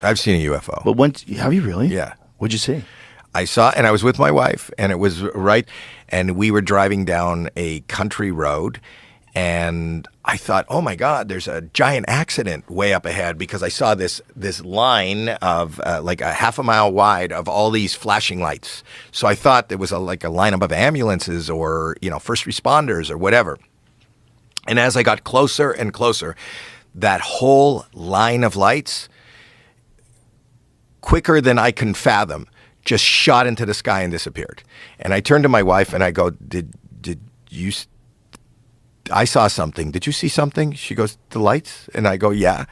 I've seen a UFO. But when have you really? Yeah. What'd you see? I saw, and I was with my wife, and it was and we were driving down a country road, and I thought, oh my God, there's a giant accident way up ahead, because I saw this line of like a half a mile wide of all these flashing lights. So I thought there was like a lineup of ambulances or, first responders or whatever. And as I got closer and closer, that whole line of lights, quicker than I can fathom, just shot into the sky and disappeared. And I turned to my wife and I go, did you, I saw something. Did you see something? She goes, the lights? And I go, yeah.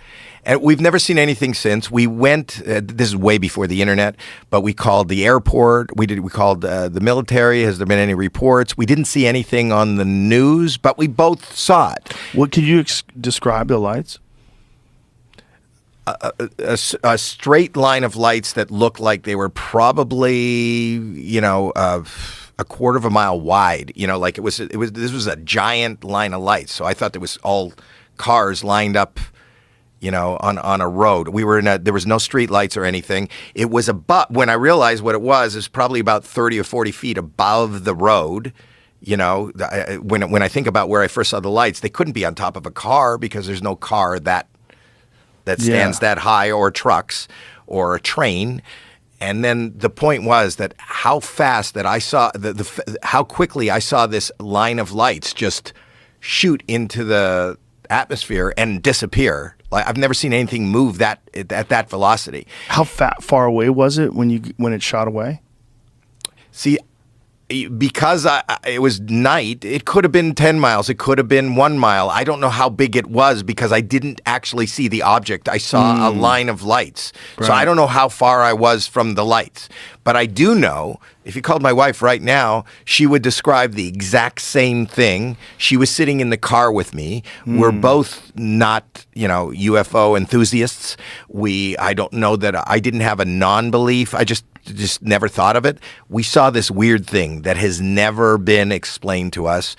And we've never seen anything since. We went, this is way before the internet, but we called the airport. We called the military. Has there been any reports? We didn't see anything on the news, but we both saw it. What could you describe the lights? A straight line of lights that looked like they were probably, a quarter of a mile wide. Like this was a giant line of lights. So I thought there was all cars lined up, on a road. We were there was no street lights or anything. It was when I realized what it was probably about 30 or 40 feet above the road. When I think about where I first saw the lights, they couldn't be on top of a car because there's no car that stands that high, or trucks or a train. And then the point was that how fast that I saw how quickly I saw this line of lights just shoot into the atmosphere and disappear. Like I've never seen anything move at that velocity. How far away was it when it shot away? See, because it was night, it could have been 10 miles. It could have been 1 mile. I don't know how big it was because I didn't actually see the object. I saw a line of lights. Right. So I don't know how far I was from the lights. But I do know, if you called my wife right now, she would describe the exact same thing. She was sitting in the car with me. We're both not, UFO enthusiasts. I don't know that I didn't have a non-belief. I just never thought of it. We saw this weird thing that has never been explained to us.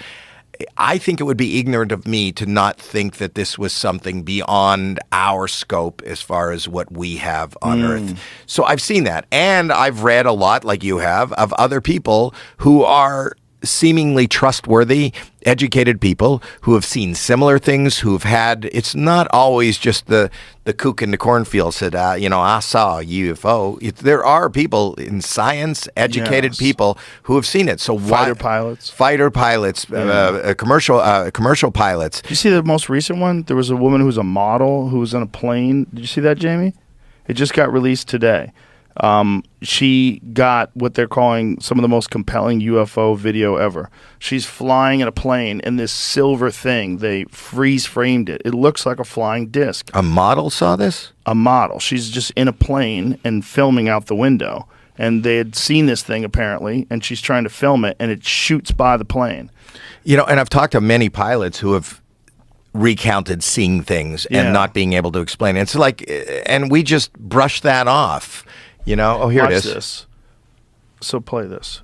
I think it would be ignorant of me to not think that this was something beyond our scope as far as what we have on Earth. So I've seen that. And I've read a lot, like you have, of other people who are seemingly trustworthy, educated people who have seen similar things, who have had, it's not always just the kook in the cornfield said, I saw a UFO. There are people in science, educated people who have seen it. So fighter pilots, commercial pilots. Did you see the most recent one? There was a woman who was a model who was on a plane. Did you see that, Jamie? It just got released today. She got what they're calling some of the most compelling UFO video ever. She's flying in a plane in this silver thing. They freeze framed it. It looks like a flying disc. A model saw this? A model. She's just in a plane and filming out the window. And they had seen this thing apparently, and she's trying to film it, and it shoots by the plane. And I've talked to many pilots who have recounted seeing things and not being able to explain it. It's like, and we just brush that off. Oh, here Watch it is. This. So play this.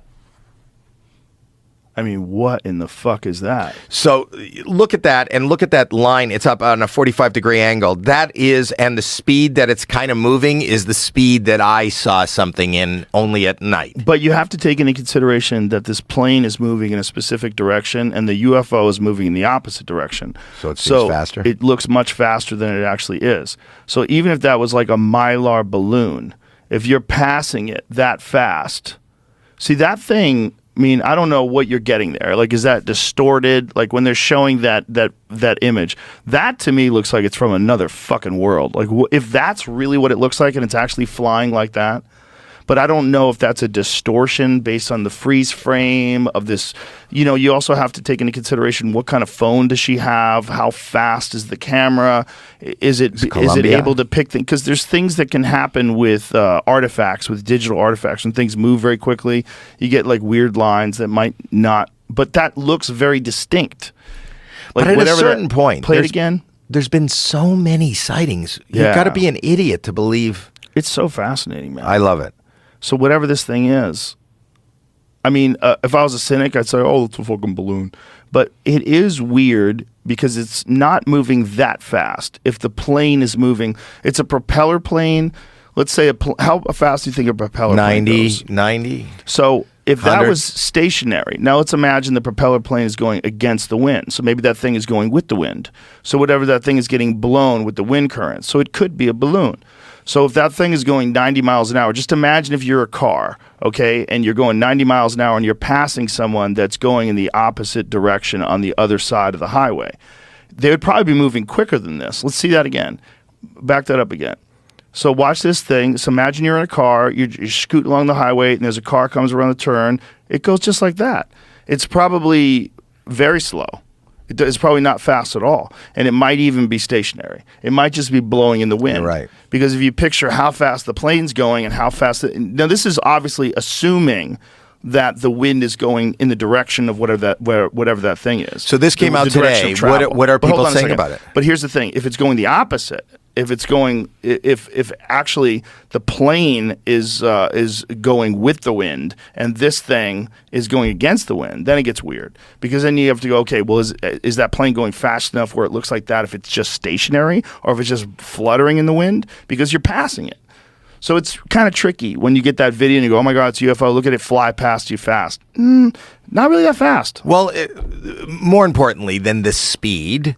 I mean, what in the fuck is that? So look at that, and look at that line. It's up on a 45-degree angle. That is, and the speed that it's kind of moving is the speed that I saw something in only at night. But you have to take into consideration that this plane is moving in a specific direction, and the UFO is moving in the opposite direction. So it seems faster? It looks much faster than it actually is. So even if that was like a Mylar balloon, if you're passing it that fast, see that thing, I mean, I don't know what you're getting there. Like, is that distorted? Like, when they're showing that image, that to me looks like it's from another fucking world. Like, if that's really what it looks like and it's actually flying like that. But I don't know if that's a distortion based on the freeze frame of this. You also have to take into consideration what kind of phone does she have? How fast is the camera? Is it able to pick things? Because there's things that can happen with artifacts, with digital artifacts, when things move very quickly. You get like weird lines that might not, but that looks very distinct. Like, but at a certain point, play it again. There's been so many sightings. You've got to be an idiot to believe. It's so fascinating, man. I love it. So whatever this thing is, I mean, if I was a cynic, I'd say, oh, it's a fucking balloon. But it is weird because it's not moving that fast. If the plane is moving, it's a propeller plane. let's say how fast do you think a propeller plane 90, goes? 90. So if that 100. was stationary, now let's imagine the propeller plane is going against the wind. So maybe that thing is going with the wind. So whatever that thing is getting blown with the wind current. So it could be a balloon. So if that thing is going 90 miles an hour, just imagine if you're a car, okay, and you're going 90 miles an hour and you're passing someone that's going in the opposite direction on the other side of the highway. They would probably be moving quicker than this. Let's see that again. Back that up again. So watch this thing. So imagine you're in a car, you're scooting along the highway, and there's a car comes around the turn. It goes just like that. It's probably very slow. It's probably not fast at all. And it might even be stationary. It might just be blowing in the wind. You're right. Because if you picture how fast the plane's going and how fast now this is obviously assuming that the wind is going in the direction of whatever that thing is. So this came out today. What are people saying about it? But here's the thing: if it's going the opposite, if actually the plane is going with the wind and this thing is going against the wind, then it gets weird, because then you have to go, okay, well, is that plane going fast enough where it looks like that if it's just stationary, or if it's just fluttering in the wind because you're passing it? So it's kind of tricky when you get that video and you go, oh my God, it's a UFO, look at it fly past you fast. Not really that fast. Well, more importantly than the speed,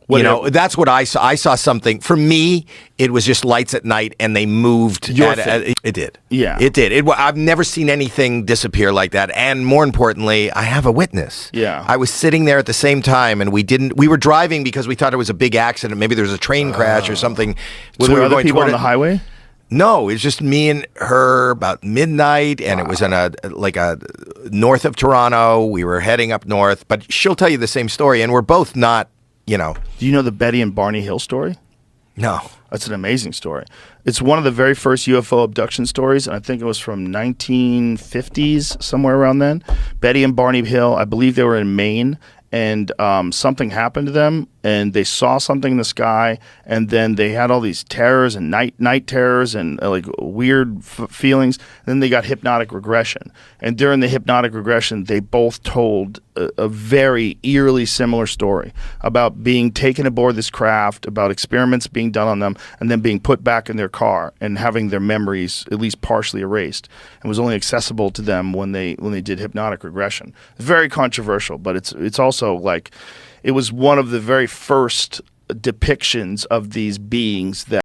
that's what I saw. I saw something. For me, it was just lights at night, and they moved. It did. Yeah. It did. I've never seen anything disappear like that. And more importantly, I have a witness. Yeah. I was sitting there at the same time, and we were driving because we thought it was a big accident. Maybe there was a train crash or something. So we were were other going people toward on the highway? No, it was just me and her about midnight, and it was in a north of Toronto. We were heading up north, but she'll tell you the same story, and we're both not, Do you know the Betty and Barney Hill story? No. That's an amazing story. It's one of the very first UFO abduction stories, and I think it was from 1950s, somewhere around then. Betty and Barney Hill, I believe they were in Maine, and something happened to them, and they saw something in the sky, and then they had all these terrors and night terrors and like weird feelings. And then they got hypnotic regression, and during the hypnotic regression, they both told a very eerily similar story about being taken aboard this craft, about experiments being done on them, and then being put back in their car and having their memories at least partially erased, and was only accessible to them when they did hypnotic regression. It's very controversial, but it's also like it was one of the very first depictions of these beings that